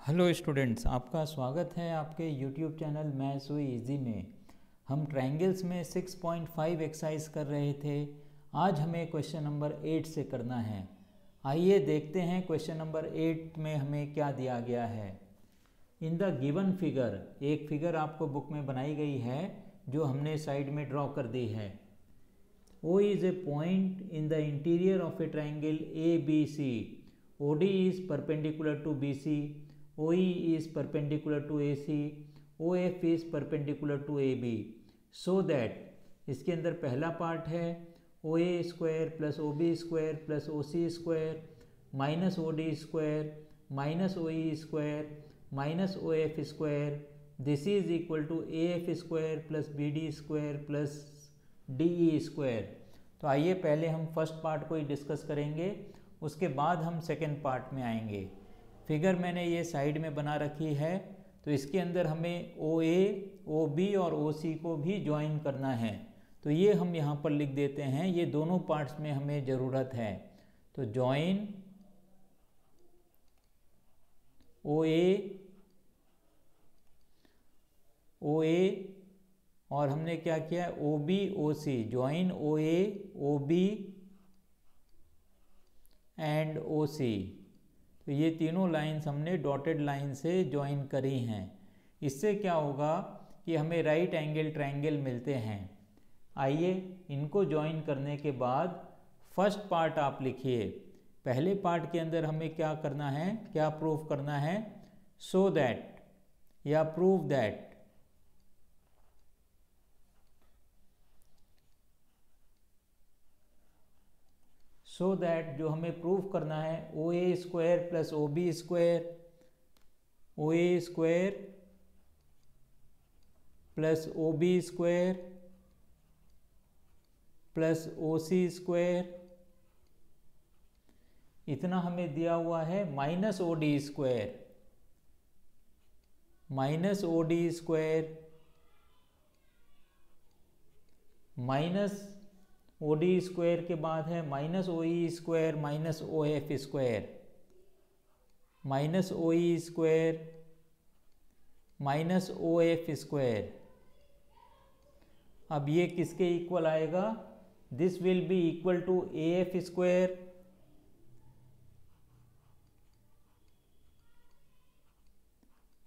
Hello students, आपका स्वागत है आपके यूट्यूब चैनल मैथ्स हुई इजी में। हम ट्रायंगल्स में 6.5 एक्सरसाइज कर रहे थे। आज हमें क्वेश्चन नंबर 8 से करना है। आइए देखते हैं क्वेश्चन नंबर 8 में हमें क्या दिया गया है। इन द गिवन फिगर, एक फिगर आपको बुक में बनाई गई है जो हमने साइड में ड्रॉ कर दी है। O is a point in the interior of a triangle ABC. OD is perpendicular to BC. OE is perpendicular to AC. OF is perpendicular to AB. So that इसके अंदर पहला पार्ट है OA square plus OB square plus OC square minus OD square minus OE square minus OF square. This is equal to AF square plus BD square plus DE square. तो आइए पहले हम first part को ही discuss करेंगे, उसके बाद हम second part में आएंगे। फिगर मैंने ये साइड में बना रखी है, तो इसके अंदर हमें OA, OB और OC को भी ज्वाइन करना है। तो ये हम यहाँ पर लिख देते हैं, ये दोनों पार्ट्स में हमें ज़रूरत है। तो ज्वाइन OA और हमने क्या किया, OB OC, join OA OB and OC। तो ये तीनों लाइंस हमने डॉटेड लाइन से ज्वाइन करी हैं। इससे क्या होगा कि हमें राइट एंगल ट्रायंगल मिलते हैं। आइए इनको ज्वाइन करने के बाद फर्स्ट पार्ट आप लिखिए। पहले पार्ट के अंदर हमें क्या करना है, क्या प्रूव करना है, सो दैट या प्रूव दैट जो हमें प्रूव करना है OA square plus OB square, OA square plus OB square plus OC square, इतना हमें दिया हुआ है, minus OD square, minus OD square minus OD square के बाद है minus OE square minus OF square, minus OE square minus OF square. अब ये किसके इक्वल आएगा, this will be equal to AF square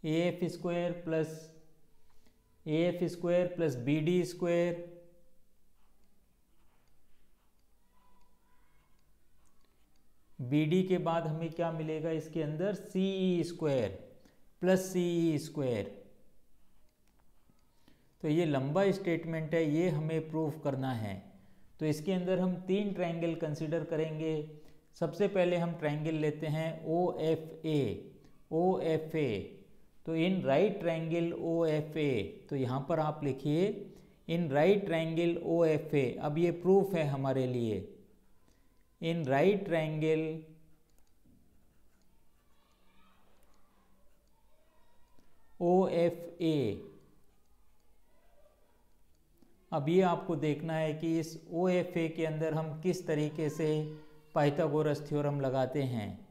AF square plus BD square BD के बाद हमें क्या मिलेगा, इसके अंदर CE square plus CE square. तो ये लंबा स्टेटमेंट है, ये हमें प्रूफ करना है। तो इसके अंदर हम तीन ट्रायंगल कंसीडर करेंगे। सबसे पहले हम ट्रायंगल लेते हैं OFA। तो इन राइट ट्रायंगल OFA, तो यहाँ पर आप लिखिए इन राइट ट्रायंगल OFA। अब ये प्रूफ है हमारे लिए। इन राइट ट्रायंगल OFA, अब ये आपको देखना है कि इस OFA के अंदर हम किस तरीके से पाइथागोरस थ्योरम लगाते हैं।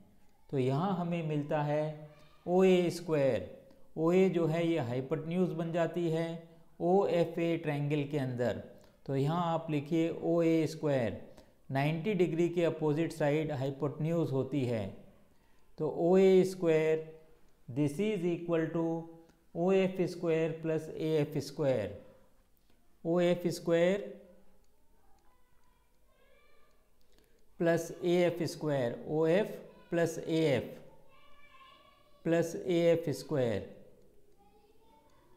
तो यहाँ हमें मिलता है OA स्क्वायर, OA जो है ये हाइपोटेन्यूज बन जाती है OFA ट्रायंगल के अंदर। तो यहाँ आप लिखिए OA स्क्वायर, 90 डिग्री के अपोजिट साइड हाइपोटेन्यूज होती है। तो OA square this is equal to OF square plus AF square, OF square plus AF square, OF plus AF square.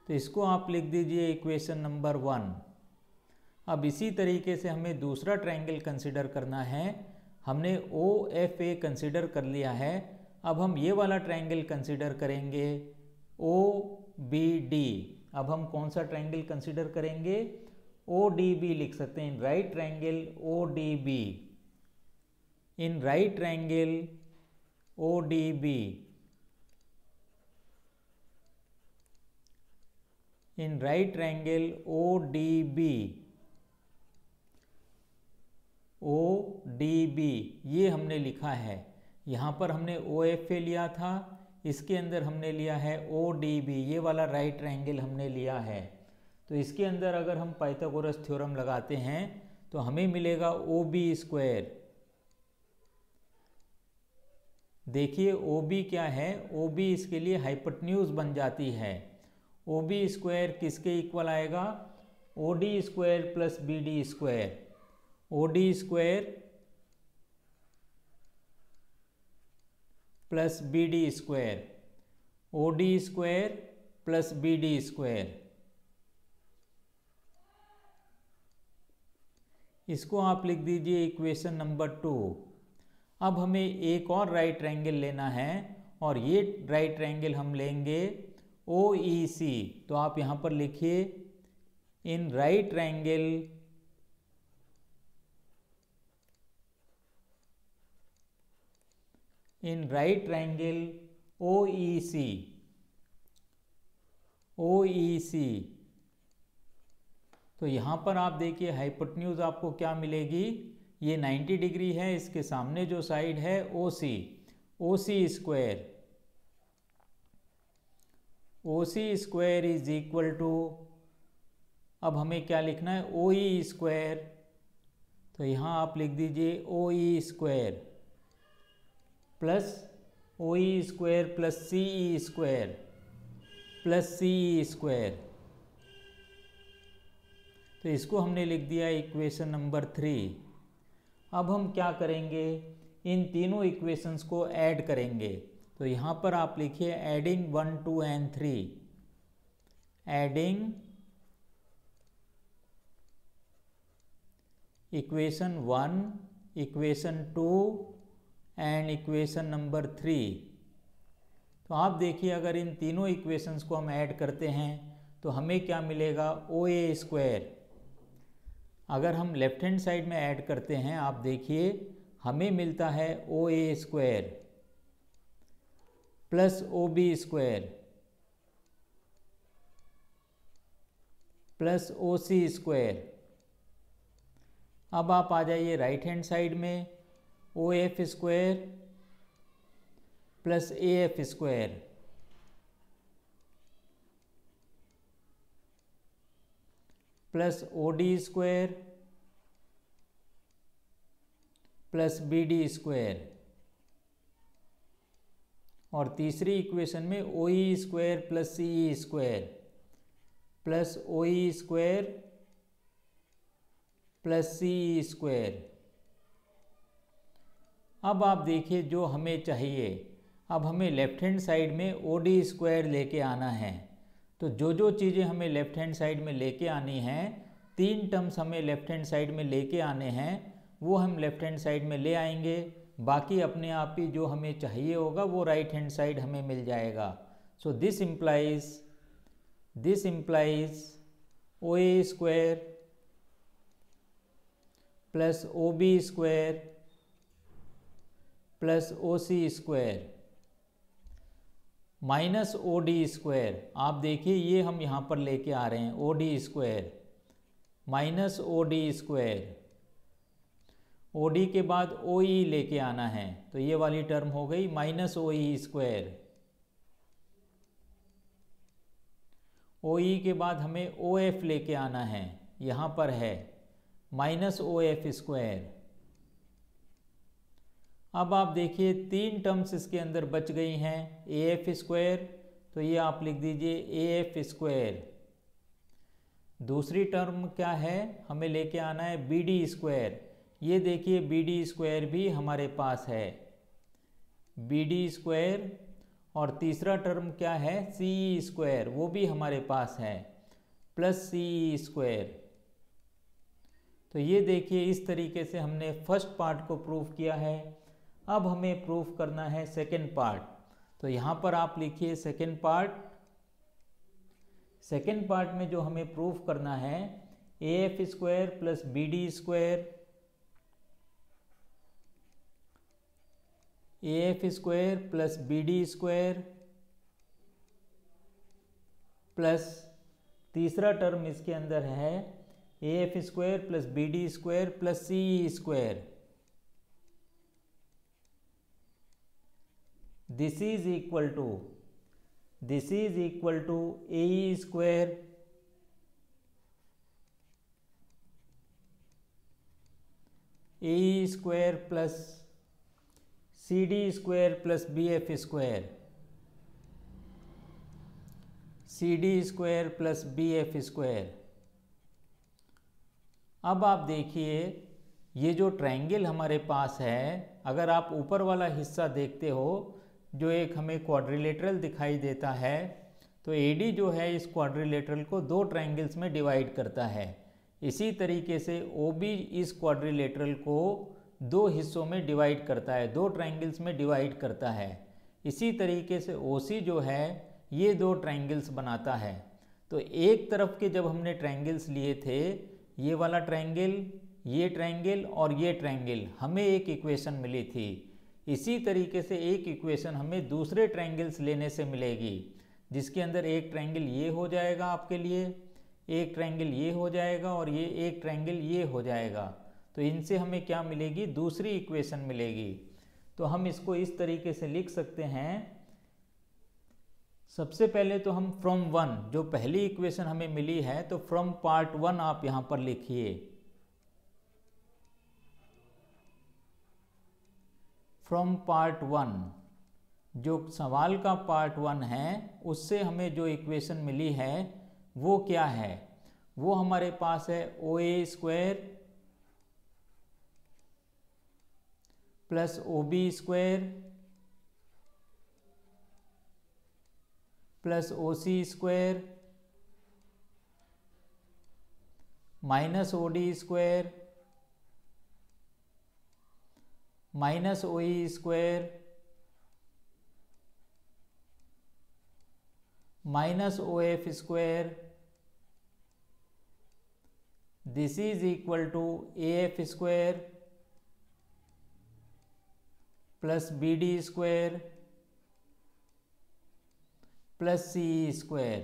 तो इसको आप लिख दीजिए इक्वेशन नंबर 1। अब इसी तरीके से हमें दूसरा ट्रायंगल कंसिडर करना है। हमने OFA कंसिडर कर लिया है, अब हम ये वाला ट्रायंगल कंसिडर करेंगे OBD। अब हम कौन सा ट्रायंगल कंसिडर करेंगे, ODB लिख सकते हैं, इन राइट ट्रायंगल ODB, इन राइट ट्रायंगल ODB, इन राइट ट्रायंगल ODB ये हमने लिखा है। यहाँ पर हमने OFA लिया था, इसके अंदर हमने लिया है ODB, ये वाला राइट ट्रायंगल हमने लिया है। तो इसके अंदर अगर हम पाइथागोरस थ्योरम लगाते हैं तो हमें मिलेगा OB स्क्वायर। देखिए OB क्या है, OB इसके लिए हाइपोटेन्यूज बन जाती है। OB स्क्वायर किसके इक्वल आएगा, OD square plus BD square. OD square plus BD square, OD square plus BD square. इसको आप लिख दीजिए इक्वेशन नंबर 2। अब हमें एक और राइट ट्रायंगल लेना है और ये राइट ट्रायंगल हम लेंगे OEC। तो आप यहाँ पर लिखिए इन राइट ट्रायंगल OEC। तो यहाँ पर आप देखिए हाइपोटेन्यूज आपको क्या मिलेगी, ये 90 डिग्री है, इसके सामने जो साइड है OC square is equal to, अब हमें क्या लिखना है, OE स्क्वायर। तो यहाँ आप लिख दीजिए OE square plus OE square plus CE square plus CE square. तो इसको हमने लिख दिया इक्वेशन नंबर 3। अब हम क्या करेंगे, इन तीनों इक्वेशंस को ऐड करेंगे। तो यहाँ पर आप लिखिए adding 1, 2 and 3, adding equation 1, equation 2 and equation number 3। तो आप देखिए अगर इन तीनों इक्वेशंस को हम ऐड करते हैं तो हमें क्या मिलेगा, OA स्क्वायर। अगर हम लेफ्ट हैंड साइड में ऐड करते हैं, आप देखिए हमें मिलता है OA square plus OB square plus OC square. अब आप आ जाइए राइट हैंड साइड में, OF square plus AF square plus OD square plus BD square. और तीसरी इक्वेशन में OE square plus CE square plus OE square plus CE square. अब आप देखिए जो हमें चाहिए, अब हमें लेफ्ट हैंड साइड में OD स्क्वायर लेके आना है। तो जो चीज़ें हमें लेफ्ट हैंड साइड में लेके आनी हैं, 3 टर्म्स हमें लेफ्ट हैंड साइड में लेके आने हैं, वो हम लेफ्ट हैंड साइड में ले आएंगे। बाकी अपने आप ही जो हमें चाहिए होगा वो राइट हैंड साइड हमें मिल जाएगा। So this implies OA square plus OB square plus OC square minus OD square. आप देखिए ये हम यहाँ पर लेके आ रहे हैं OD square minus OD square. OD के बाद OE लेके आना है, तो ये वाली टर्म हो गई माइनस OE स्क्वायर। OE के बाद हमें OF लेके आना है, यहाँ पर है माइनस OF स्क्वायर। अब आप देखिए 3 टर्म्स इसके अंदर बच गई हैं, AF स्क्वायर, तो ये आप लिख दीजिए AF स्क्वायर। दूसरी टर्म क्या है, हमें लेके आना है BD स्क्वायर। ये देखिए BD स्क्वायर भी हमारे पास है, BD स्क्वायर। और तीसरा टर्म क्या है, CE स्क्वायर, वो भी हमारे पास है प्लस CE स्क्वायर। तो ये देखिए इस तरीके से हमने फर्स्ट पार्ट को प्रूव किया है। अब हमें प्रूफ करना है सेकेंड पार्ट। तो यहाँ पर आप लिखिए सेकेंड पार्ट। सेकेंड पार्ट में जो हमें प्रूफ करना है, AF square plus BD square, AF square plus BD square plus तीसरा टर्म इसके अंदर है AF square plus BD square plus CE square this is equal to A square plus C D square plus B F square, C D square plus B F square. अब आप देखिए ये जो triangle हमारे पास है, अगर आप ऊपर वाला हिस्सा देखते हो जो एक हमें क्वाड्रिलेटरल दिखाई देता है, तो एडी जो है इस क्वाड्रिलेटरल को दो ट्रायंगल्स में डिवाइड करता है। इसी तरीके से ओबी इस क्वाड्रिलेटरल को दो हिस्सों में डिवाइड करता है, दो ट्रायंगल्स में डिवाइड करता है। इसी तरीके से ओसी जो है ये दो ट्रायंगल्स बनाता है। तो एक तरफ के जब हमने ट्रायंगल्स लिए थे, ये वाला ट्रायंगल, ये ट्रायंगल और ये ट्रायंगल, हमें एक इक्वेशन मिली थी। इसी तरीके से एक इक्वेशन हमें दूसरे ट्रायंगल्स लेने से मिलेगी, जिसके अंदर एक ट्रायंगल ये हो जाएगा आपके लिए, एक ट्रायंगल ये हो जाएगा और ये एक ट्रायंगल ये हो जाएगा। तो इनसे हमें क्या मिलेगी? दूसरी इक्वेशन मिलेगी। तो हम इसको इस तरीके से लिख सकते हैं। सबसे पहले तो हम फ्रॉम वन, जो पहली इक्वेशन हमें मिली है, तो फ्रॉम पार्ट वन आप यहां पर लिखिए। फ्रॉम पार्ट वन, जो सवाल का पार्ट वन है, उससे हमें जो इक्वेशन मिली है वो क्या है? वो हमारे पास है O A square plus O B square plus O C square minus O D square minus O E square minus O F square. This is equal to A F square plus B D square plus C square.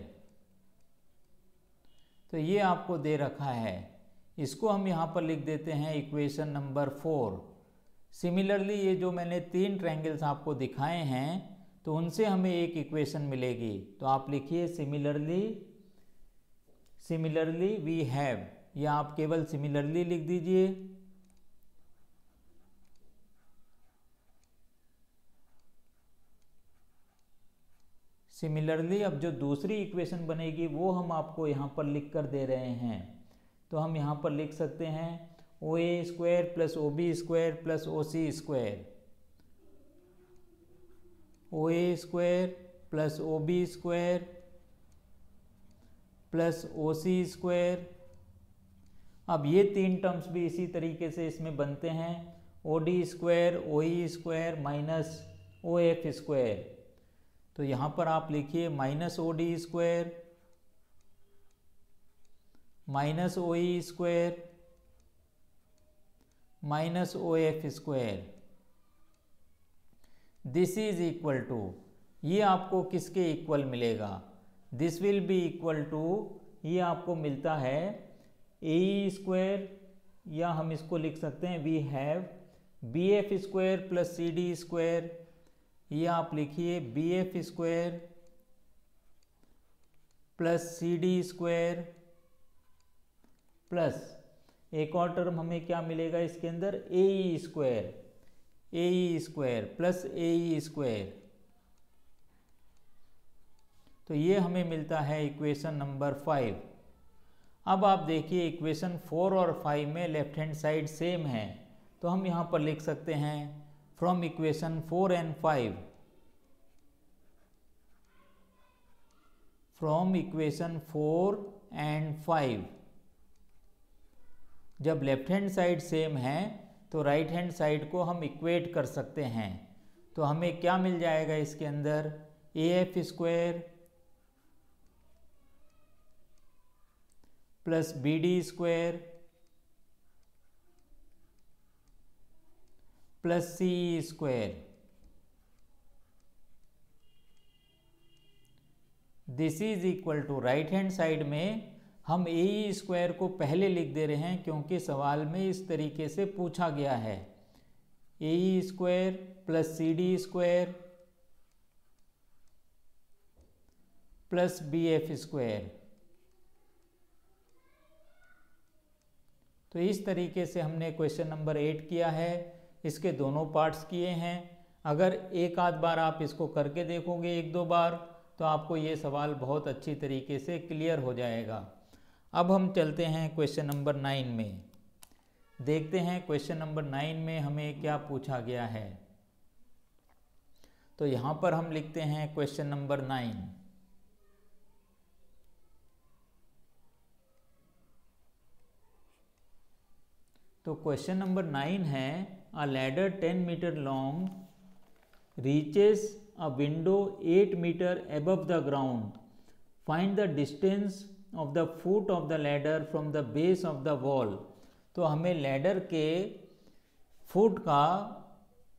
तो ये आपको दे रखा है, इसको हम यहाँ पर लिख देते हैं इक्वेशन नंबर 4। सिमिलरली ये जो मैंने तीन ट्रायंगल्स आपको दिखाए हैं, तो उनसे हमें एक इक्वेशन मिलेगी। तो आप लिखिए सिमिलरली वी हैव, या आप केवल सिमिलरली लिख दीजिए। सिमिलरली अब जो दूसरी इक्वेशन बनेगी वो हम आपको यहाँ पर लिख कर दे रहे हैं। तो हम यहाँ पर लिख सकते हैं O A square plus O B square plus O C square, O A square plus O B square plus O C square. अब ये तीन टर्म्स भी इसी तरीके से इसमें बनते हैं, O D square O E square minus O F square. तो यहाँ पर आप लिखिए minus O D square minus O E square minus O F square. This is equal to, ये आपको किसके इक्वल मिलेगा? This will be equal to, ये आपको मिलता है ए स्क्वायर, या हम इसको लिख सकते हैं we have B F square plus C D square. ये आप लिखिए B F square plus C D square plus एक और टर्म हमें क्या मिलेगा इसके अंदर? A square plus A square. तो ये हमें मिलता है इक्वेशन नंबर 5। अब आप देखिए इक्वेशन 4 और 5 में लेफ्ट हैंड साइड सेम है, तो हम यहाँ पर लिख सकते हैं from equation 4 and 5, from equation 4 and 5। जब लेफ्ट हैंड साइड सेम है तो राइट हैंड साइड को हम इक्वेट कर सकते हैं। तो हमें क्या मिल जाएगा इसके अंदर? A F square plus B D square plus C square. This is equal to, right hand side में हम ए स्क्वायर को पहले लिख दे रहे हैं क्योंकि सवाल में इस तरीके से पूछा गया है। A square plus C D square plus BF²। तो इस तरीके से हमने क्वेश्चन नंबर 8 किया है। इसके दोनों पार्ट्स किए हैं। अगर एक आध बार आप इसको करके देखोगे, एक दो बार, तो आपको ये सवाल बहुत अच्छी तरीके से क्लियर हो जाएगा। अब हम चलते हैं क्वेश्चन नंबर 9 में। देखते हैं क्वेश्चन नंबर 9 में हमें क्या पूछा गया है। तो यहाँ पर हम लिखते हैं क्वेश्चन नंबर 9। तो क्वेश्चन नंबर 9 है, a ladder 10 metre long reaches a window 8 metre above the ground. Find the distance of the foot of the ladder from the base of the wall. तो हमें लैडर के foot का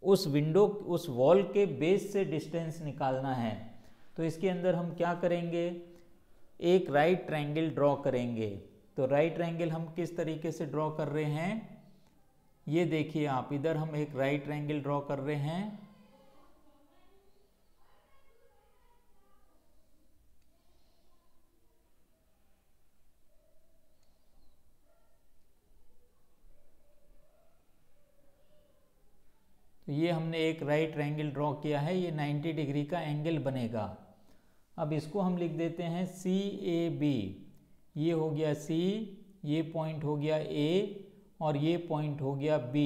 उस window, उस wall के base से distance निकालना है। तो इसके अंदर हम क्या करेंगे, एक राइट ट्रायंगल ड्रॉ करेंगे। तो राइट ट्रायंगल हम किस तरीके से ड्रॉ कर रहे हैं, ये देखिए आप, इधर हम एक राइट ट्रायंगल ड्रॉ कर रहे हैं। तो ये हमने एक राइट ट्रायंगल ड्रॉ किया है, ये 90 डिग्री का एंगल बनेगा। अब इसको हम लिख देते हैं CAB। ये हो गया C, ये पॉइंट हो गया A और ये पॉइंट हो गया B।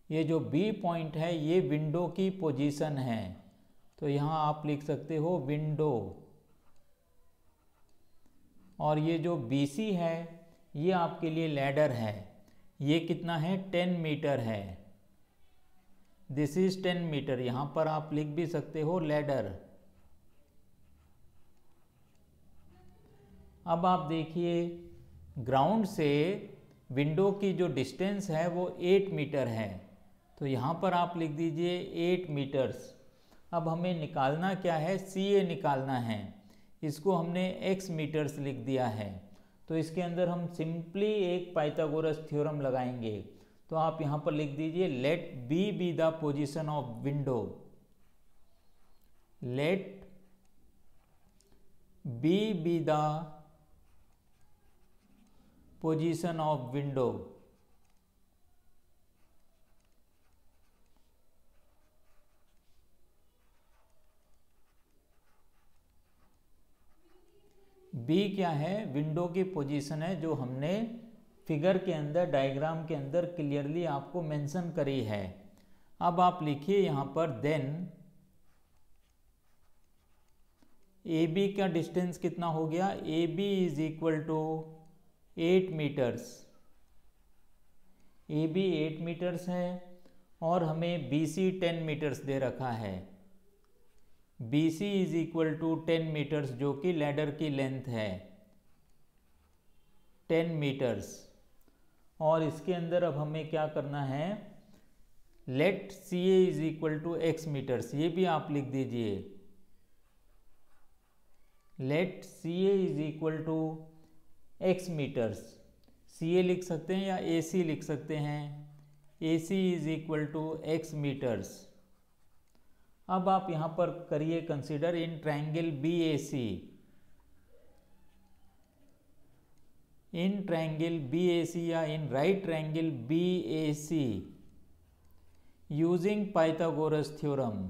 ये जो B पॉइंट है ये विंडो की पोजीशन है। तो यहाँ आप लिख सकते हो विंडो। और ये जो BC है ये आपके लिए लैडर है। ये कितना है, 10 मीटर है। This is 10 metre. यहाँ पर आप लिख भी सकते हो लैडर। अब आप देखिए, ग्राउंड से विंडो की जो डिस्टेंस है वो 8 मीटर है। तो यहाँ पर आप लिख दीजिए 8 मीटर्स। अब हमें निकालना क्या है, CA निकालना है। इसको हमने x मीटर्स लिख दिया है। तो इसके अंदर हम सिंपली एक पाइथागोरस थ्योरम लगाएंगे। तो आप यहाँ पर लिख दीजिए, let B be the position of window. Let B be the position of window. B क्या है, विंडो की पोजीशन है, जो हमने फिगर के अंदर, डायग्राम के अंदर क्लियरली आपको मेंशन करी है। अब आप लिखिए यहाँ पर, देन AB का डिस्टेंस कितना हो गया, AB is equal to 8 metres. AB 8 metres है और हमें BC 10 मीटर्स दे रखा है। BC is equal to 10 metres, जो कि लैडर की लेंथ है 10 मीटर्स। और इसके अंदर अब हमें क्या करना है, let CA is equal to x metres. ये भी आप लिख दीजिए, let CA is equal to x metres. CA लिख सकते हैं या AC लिख सकते हैं। AC is equal to x metres. अब आप यहाँ पर करिए consider in triangle BAC। In triangle BAC या in right triangle BAC using Pythagoras theorem.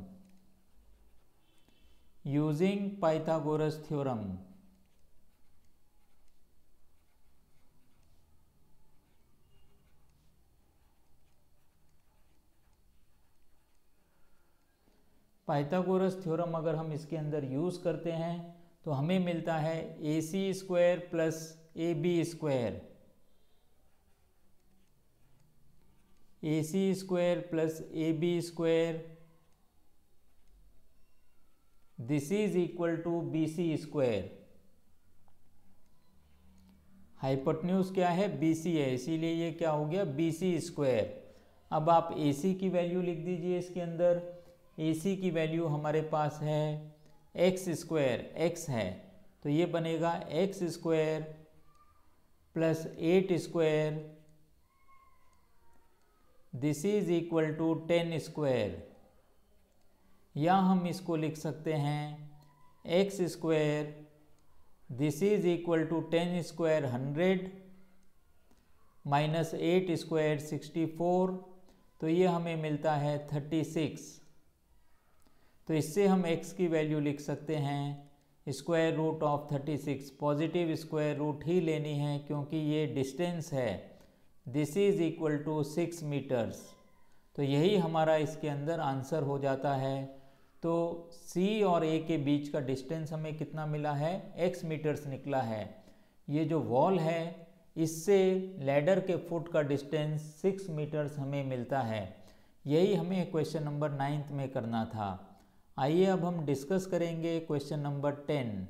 Using Pythagoras theorem. Pythagoras theorem अगर हम इसके अंदर यूज करते हैं तो हमें मिलता है AC² plus AB²। AC² plus AB², this is equal to BC²। Hypotenuse क्या है, BC है, इसीलिए ये क्या हो गया, BC²। अब आप AC की वैल्यू लिख दीजिए इसके अंदर। AC की वैल्यू हमारे पास है x², x है, तो ये बनेगा x² plus 8², this is equal to 10²। या हम इसको लिख सकते हैं x square this is equal to 10 square 100 minus 8 square 64, तो ये हमें मिलता है 36। तो इससे हम x की वैल्यू लिख सकते हैं square root of 36। Positive square root ही लेनी है क्योंकि ये डिस्टेंस है, this is equal to 6 metres. तो यही हमारा इसके अंदर आंसर हो जाता है। तो C और A के बीच का डिस्टेंस हमें कितना मिला है, x मीटर्स निकला है। ये जो वॉल है इससे लैडर के फुट का डिस्टेंस 6 मीटर्स हमें मिलता है। यही हमें क्वेश्चन नंबर 9 में करना था। आइए अब हम डिस्कस करेंगे क्वेश्चन नंबर 10।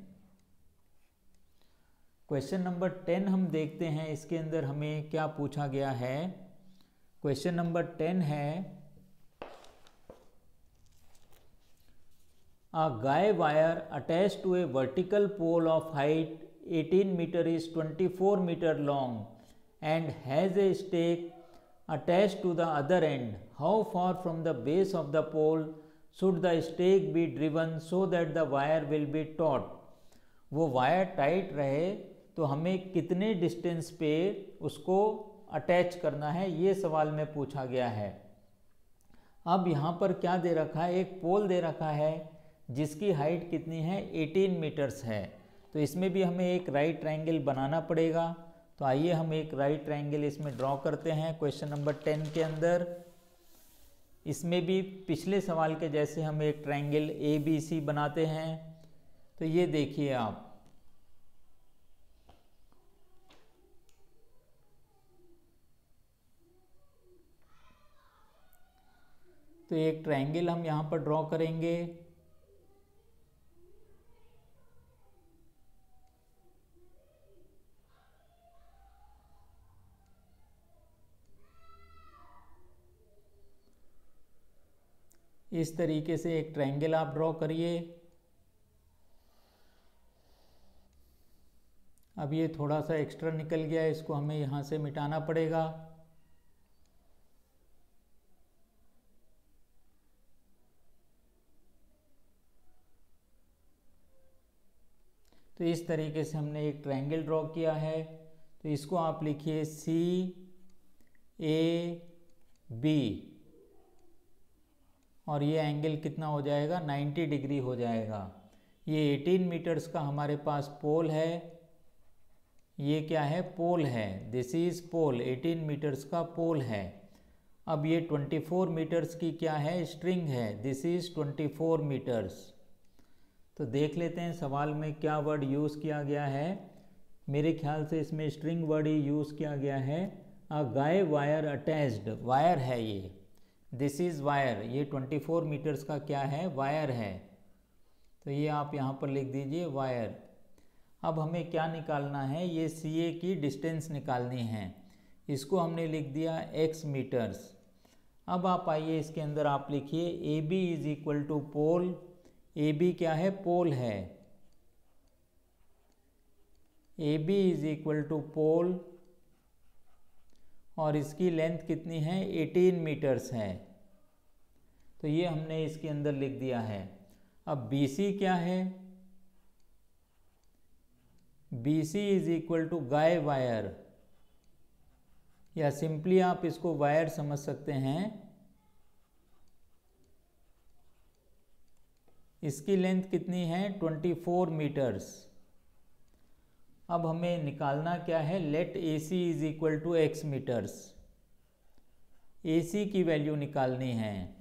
क्वेश्चन नंबर 10 हम देखते हैं इसके अंदर हमें क्या पूछा गया है। क्वेश्चन नंबर 10 है, a guy wire attached to a vertical pole of height 18 meter is 24 meter long and has a stake attached to the other end. How far from the base of the pole should the stake be driven so that the wire will be taut? वो wire tight रहे तो हमें कितने distance पे उसको attach करना है, ये सवाल में पूछा गया है। अब यहाँ पर क्या दे रखा है, एक पोल दे रखा है जिसकी हाइट कितनी है, 18 मीटर्स है। तो इसमें भी हमें एक राइट ट्रायंगल बनाना पड़ेगा। तो आइए हम एक राइट ट्रायंगल इसमें ड्रॉ करते हैं क्वेश्चन नंबर 10 के अंदर। इसमें भी पिछले सवाल के जैसे हम एक ट्रायंगल ABC बनाते हैं। तो ये देखिए आप, तो एक ट्रायंगल हम यहाँ पर ड्रॉ करेंगे। इस तरीके से एक ट्रायंगल आप ड्रॉ करिए। अब ये थोड़ा सा एक्स्ट्रा निकल गया है, इसको हमें यहाँ से मिटाना पड़ेगा। तो इस तरीके से हमने एक ट्रायंगल ड्रॉ किया है। तो इसको आप लिखिए CAB और ये एंगल कितना हो जाएगा, 90 डिग्री हो जाएगा। ये 18 मीटर्स का हमारे पास पोल है। ये क्या है, पोल है, दिस इज पोल, 18 मीटर्स का पोल है। अब ये 24 मीटर्स की क्या है, स्ट्रिंग है, दिस इज 24 मीटर्स। तो देख लेते हैं सवाल में क्या वर्ड यूज़ किया गया है। मेरे ख्याल से इसमें स्ट्रिंग वर्ड ही यूज़ किया गया है। अ गाय वायर अटैच्ड, वायर है ये, दिस इज़ वायर, ये 24 मीटर्स का क्या है, वायर है। तो ये आप यहाँ पर लिख दीजिए वायर। अब हमें क्या निकालना है, ये CA की डिस्टेंस निकालनी है। इसको हमने लिख दिया x मीटर्स। अब आप आइए इसके अंदर आप लिखिए AB is equal to pole. AB क्या है, पोल है। AB is equal to pole और इसकी लेंथ कितनी है, 18 मीटर्स है। तो ये हमने इसके अंदर लिख दिया है। अब BC क्या है, BC is equal to guy wire, या सिंपली आप इसको वायर समझ सकते हैं। इसकी लेंथ कितनी है, 24 मीटर्स। अब हमें निकालना क्या है, let AC is equal to x metres. AC की वैल्यू निकालनी है।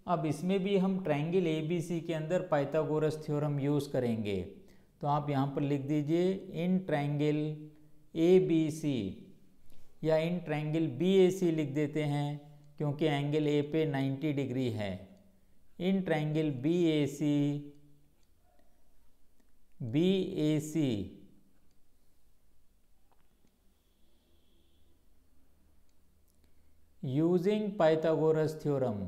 अब इसमें भी हम ट्रायंगल ABC के अंदर पाइथागोरस थ्योरम यूज़ करेंगे। तो आप यहाँ पर लिख दीजिए इन ट्रायंगल ABC, या इन ट्रायंगल BAC लिख देते हैं क्योंकि एंगल A पे 90 डिग्री है। इन triangle BAC using Pythagoras theorem,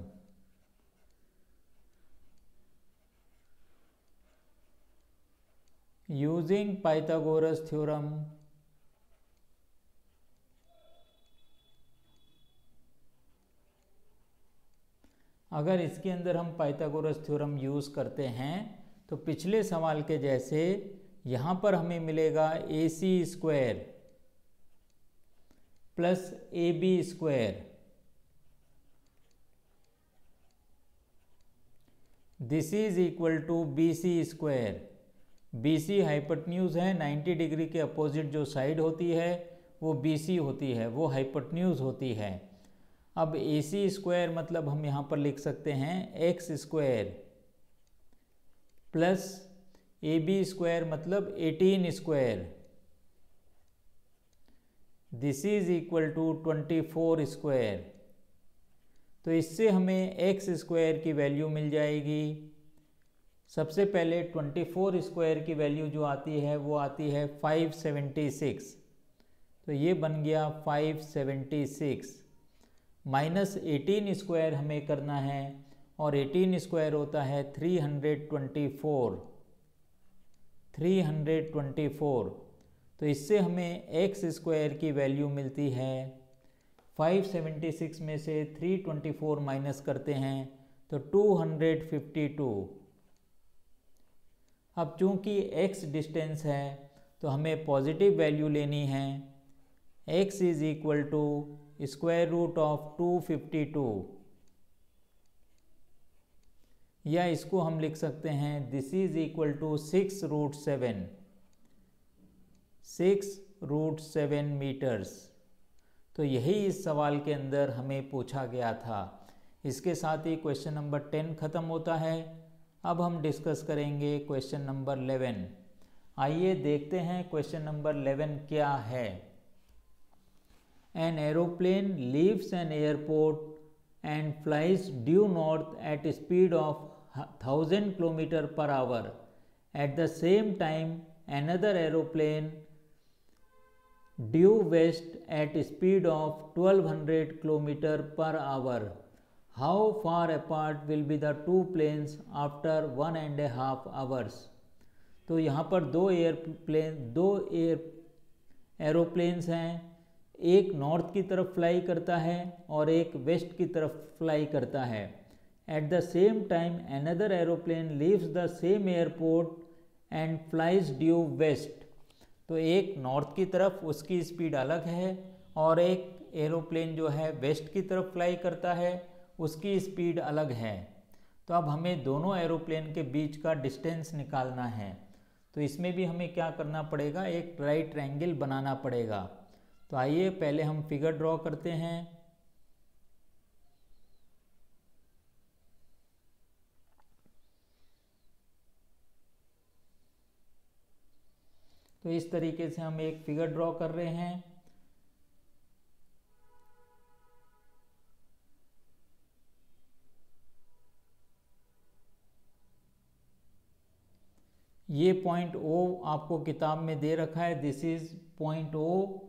using Pythagoras theorem अगर इसके अंदर हम पाइथागोरस थ्योरम यूज़ करते हैं तो पिछले सवाल के जैसे यहाँ पर हमें मिलेगा AC² plus AB², this is equal to BC²। BC hypotenuse है, 90 डिग्री के अपोजिट जो साइड होती है वो BC होती है, वो हाइपोटेन्यूज होती है। अब AC² मतलब हम यहाँ पर लिख सकते हैं X² प्लस AB² मतलब 18², दिस इज इक्वल टू 24²। तो इससे हमें X² की वैल्यू मिल जाएगी। सबसे पहले 24² की वैल्यू जो आती है वो आती है 576, तो ये बन गया 576 माइनस 18² हमें करना है, और 18² होता है 324। तो इससे हमें X² की वैल्यू मिलती है 576 में से 324 माइनस करते हैं तो 252। अब चूंकि x डिस्टेंस है तो हमें पॉजिटिव वैल्यू लेनी है। x is equal to square root of 252, या इसको हम लिख सकते हैं this is equal to 6√7, 6√7 metres. तो यही इस सवाल के अंदर हमें पूछा गया था। इसके साथ ही क्वेश्चन नंबर 10 खत्म होता है। अब हम डिस्कस करेंगे क्वेश्चन नंबर 11। आइए देखते हैं क्वेश्चन नंबर 11 क्या है। An aeroplane leaves an airport and flies due north at speed of 1000 km/h. At the same time, another aeroplane due west at speed of 1200 km/h. How far apart will be the two planes after 1.5 hours? तो यहाँ पर दो aeroplanes हैं, एक north की तरफ fly करता है और एक वेस्ट की तरफ फ्लाई करता है। At the same time another aeroplane leaves the same airport and flies due west. तो एक नॉर्थ की तरफ उसकी स्पीड अलग है और एक एरोप्लेन जो है वेस्ट की तरफ फ्लाई करता है, उसकी स्पीड अलग है। तो अब हमें दोनों एरोप्लेन के बीच का डिस्टेंस निकालना है। तो इसमें भी हमें क्या करना पड़ेगा, एक राइट ट्रायंगल बनाना पड़ेगा। तो आइए पहले हम फिगर ड्रॉ करते हैं। तो इस तरीके से हम एक फिगर ड्रॉ कर रहे हैं। ये पॉइंट O आपको किताब में दे रखा है, दिस इज पॉइंट O।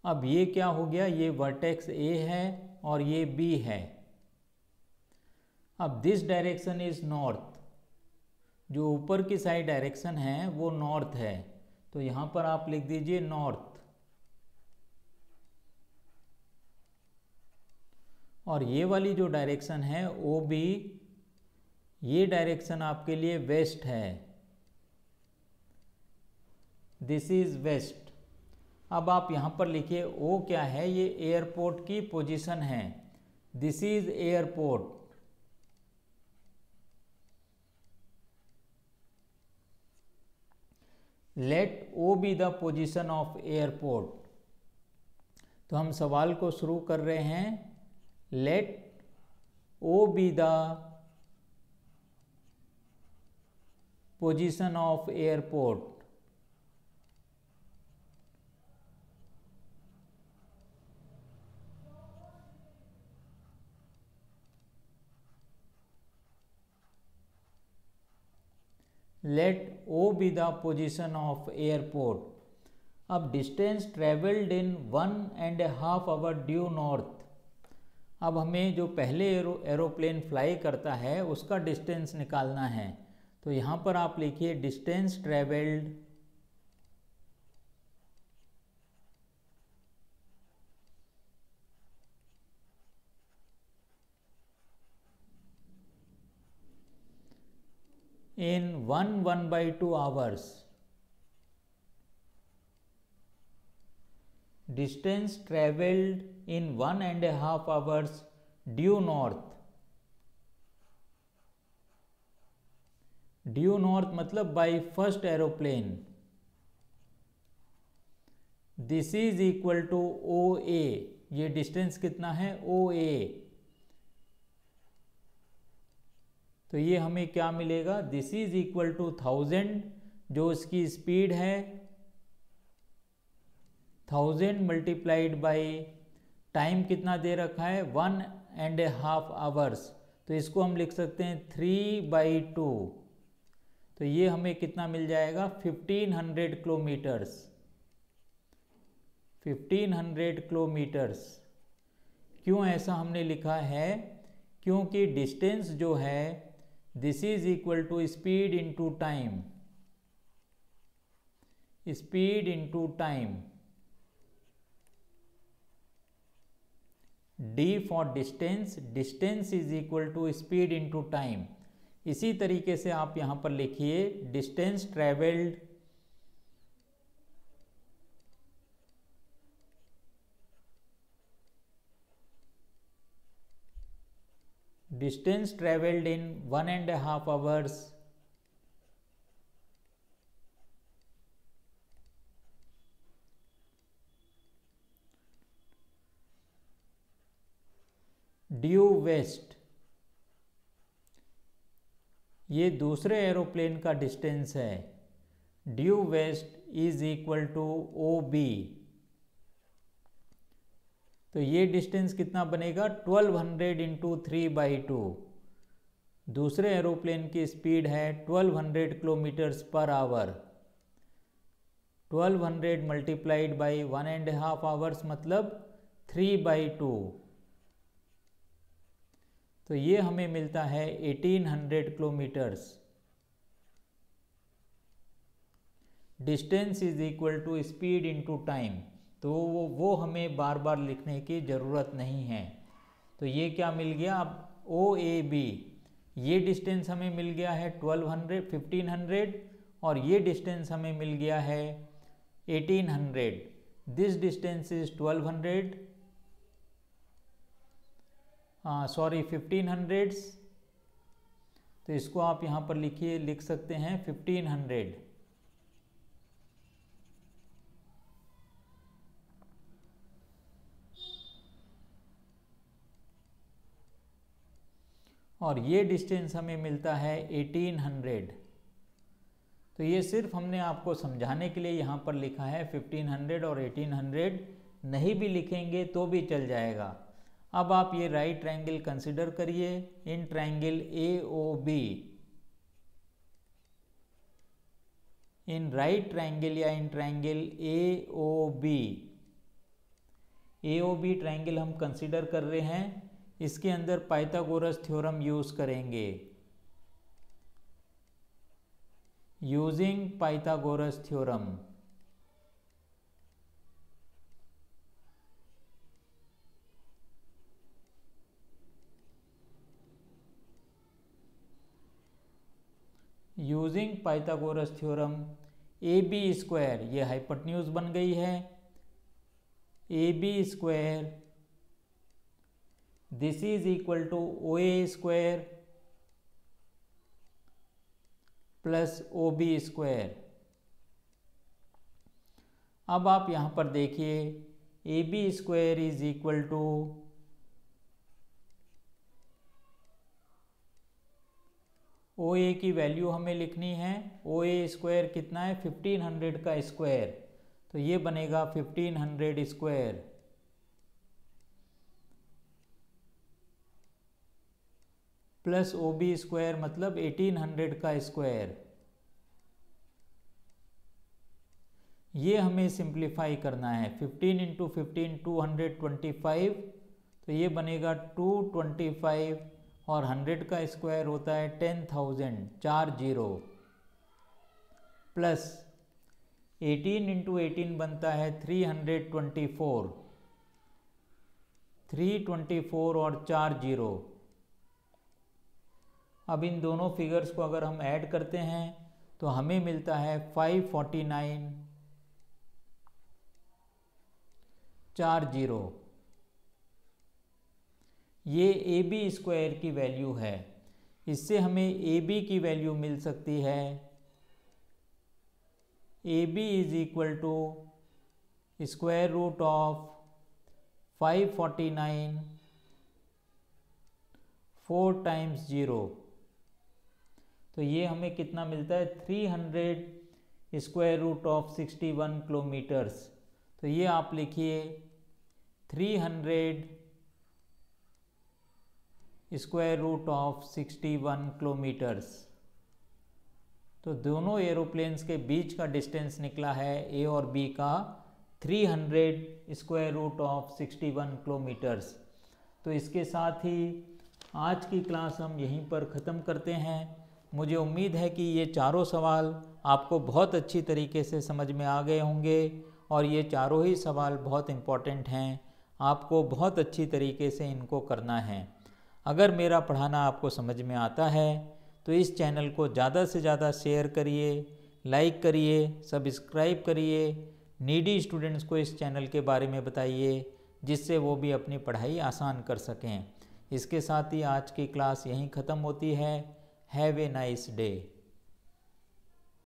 अब ये क्या हो गया, ये वर्टेक्स A है और ये B है। अब दिस डायरेक्शन इज नॉर्थ, जो ऊपर की साइड डायरेक्शन है वो नॉर्थ है, तो यहां पर आप लिख दीजिए नॉर्थ। और ये वाली जो डायरेक्शन है OB, ये डायरेक्शन आपके लिए वेस्ट है, दिस इज वेस्ट। अब आप यहां पर लिखिए O क्या है, ये एयरपोर्ट की पोजीशन है, this is airport. Let O be the position of airport. तो हम सवाल को शुरू कर रहे हैं, let O be the position of airport. Let O be the position of airport. अब डिस्टेंस ट्रेवल्ड इन 1.5 hour ड्यू नॉर्थ। अब हमें जो पहले एरोप्लेन फ्लाई करता है उसका डिस्टेंस निकालना है। तो यहाँ पर आप लिखिए distance travelled in 1/2 hours. Distance traveled in 1.5 hours due north. Due north मतलब by first aeroplane. This is equal to O A. ये डिस्टेंस कितना है? ओ ए. तो ये हमें क्या मिलेगा? दिस इज इक्वल टू 1000, जो उसकी स्पीड है, 1000 मल्टीप्लाइड बाई टाइम कितना दे रखा है? 1.5 आवर्स. तो इसको हम लिख सकते हैं 3/2. तो ये हमें कितना मिल जाएगा? 1500 किलोमीटर्स. 1500 किलोमीटर्स. क्यों ऐसा हमने लिखा है? क्योंकि डिस्टेंस जो है this is equal to speed into time. Speed into time. D for distance. Distance is equal to speed into time. इसी तरीके से आप यहां पर लिखिए distance travelled in 1.5 hours due west. ये दूसरे एरोप्लेन का डिस्टेंस है. Due west is equal to O B. तो ये डिस्टेंस कितना बनेगा? 1200 इंटू 3/2. दूसरे एरोप्लेन की स्पीड है 1200 kilometres per hour. 1200 multiplied by 1.5 hours मतलब 3/2. तो ये हमें मिलता है 1800 kilometres. Distance is equal to speed into time. तो वो हमें बार बार लिखने की ज़रूरत नहीं है. तो ये क्या मिल गया? अब ओ ए बी, ये डिस्टेंस हमें मिल गया है 1500 और ये डिस्टेंस हमें मिल गया है 1800. This distance is 1200 sorry 1500. तो इसको आप यहाँ पर लिखिए, लिख सकते हैं 1500. और ये डिस्टेंस हमें मिलता है 1800. तो ये सिर्फ हमने आपको समझाने के लिए यहाँ पर लिखा है 1500 और 1800. नहीं भी लिखेंगे तो भी चल जाएगा. अब आप ये राइट ट्रायंगल कंसिडर करिए. In triangle AOB, in right triangle या इन ट्रायंगल AOB ट्रायंगल हम कंसिडर कर रहे हैं. इसके अंदर पाइथागोरस थ्योरम यूज करेंगे. Using Pythagoras theorem. Using Pythagoras theorem AB square, ये हाइपोटेन्यूज बन गई है. AB square this is equal to OA square plus OB square. अब आप यहां पर देखिए AB square is equal to OA की वैल्यू हमें लिखनी है. OA स्क्वायर कितना है? 1500 का स्क्वायर. तो ये बनेगा 1500 स्क्वायर प्लस OB स्क्वायर मतलब 1800 का स्क्वायर. ये हमें सिंप्लीफाई करना है. 15 इंटू 15 225. तो ये बनेगा 225 और 100 का स्क्वायर होता है 10,000 40 प्लस 18 इंटू 18 बनता है 324. 324 और 40 अब इन दोनों फिगर्स को अगर हम ऐड करते हैं तो हमें मिलता है 54940। ये AB स्क्वायर की वैल्यू है। इससे हमें AB की वैल्यू मिल सकती है AB is equal to square root of 549 4 times 0। तो ये हमें कितना मिलता है 300 स्क्वायर रूट ऑफ 61 किलोमीटर्स। तो ये आप लिखिए 300 स्क्वायर रूट ऑफ 61 किलोमीटर्स। तो दोनों एरोप्लेन्स के बीच का डिस्टेंस निकला है A और B का 300 स्क्वायर रूट ऑफ 61 किलोमीटर्स। तो इसके साथ ही आज की क्लास हम यहीं पर ख़त्म करते हैं। मुझे उम्मीद है कि ये चारों सवाल आपको बहुत अच्छी तरीके से समझ में आ गए होंगे और ये चारों ही सवाल बहुत इम्पॉर्टेंट हैं। आपको बहुत अच्छी तरीके से इनको करना है। अगर मेरा पढ़ाना आपको समझ में आता है तो इस चैनल को ज़्यादा से ज़्यादा शेयर करिए, लाइक करिए, सब्सक्राइब करिए। नीडी स्टूडेंट्स को इस चैनल के बारे में बताइए जिससे वो भी अपनी पढ़ाई आसान कर सकें। इसके साथ ही आज की क्लास यहीं ख़त्म होती है। Have a nice day.